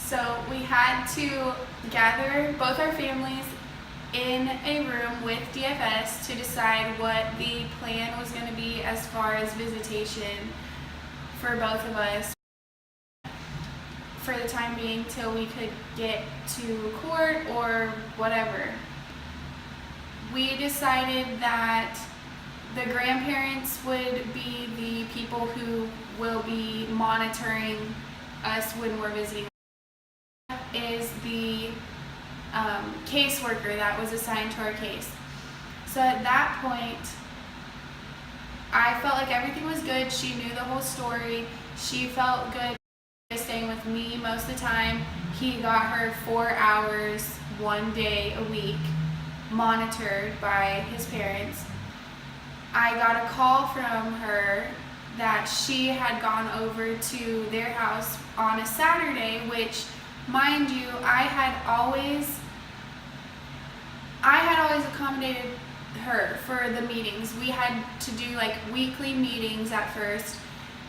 So we had to gather both our families in a room with DFS to decide what the plan was going to be as far as visitation for both of us for the time being till we could get to court or whatever. We decided that the grandparents would be the people who will be monitoring us when we're visiting. Is the caseworker that was assigned to our case. So at that point, I felt like everything was good. She knew the whole story. She felt good staying with me most of the time. He got her 4 hours, 1 day a week, monitored by his parents. I got a call from her that she had gone over to their house on a Saturday, which, mind you, I had always accommodated her for the meetings. We had to do like weekly meetings at first,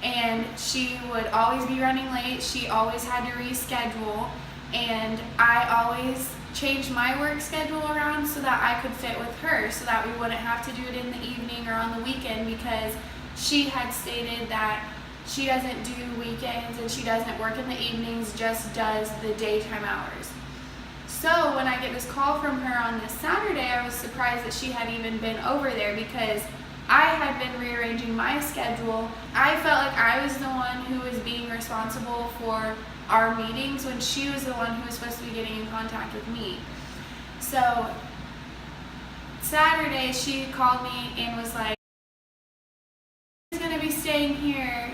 and she would always be running late. She always had to reschedule, and I always changed my work schedule around so that I could fit with her, so that we wouldn't have to do it in the evening or on the weekend, because she had stated that she doesn't do weekends and she doesn't work in the evenings, just does the daytime hours. So when I get this call from her on this Saturday, I was surprised that she had even been over there, because I had been rearranging my schedule. I felt like I was the one who was being responsible for our meetings when she was the one who was supposed to be getting in contact with me. So Saturday she called me and was like, "She's going to be staying here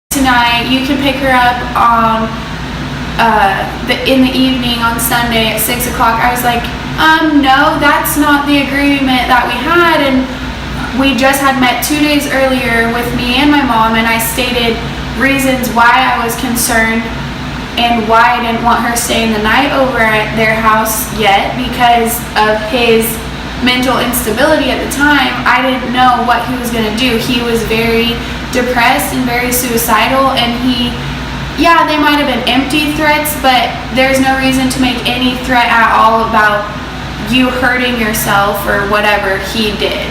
tonight. You can pick her up on in the evening on Sunday at 6 o'clock. I was like, no, that's not the agreement that we had. And we just had met 2 days earlier with me and my mom, and I stated reasons why I was concerned and why I didn't want her staying the night over at their house yet, because of his mental instability at the time. I didn't know what he was going to do. He was very depressed and very suicidal, and they might have been empty threats, but there's no reason to make any threat at all about you hurting yourself or whatever he did,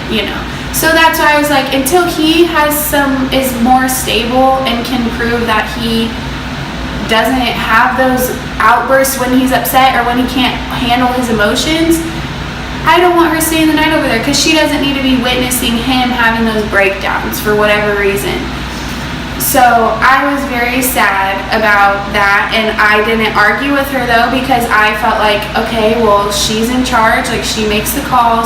So that's why I was like, until he is more stable and can prove that he doesn't have those outbursts when he's upset or when he can't handle his emotions, I don't want her staying the night over there, because she doesn't need to be witnessing him having those breakdowns for whatever reason. So I was very sad about that, and I didn't argue with her though, because I felt like, okay, well, she's in charge, like she makes the calls.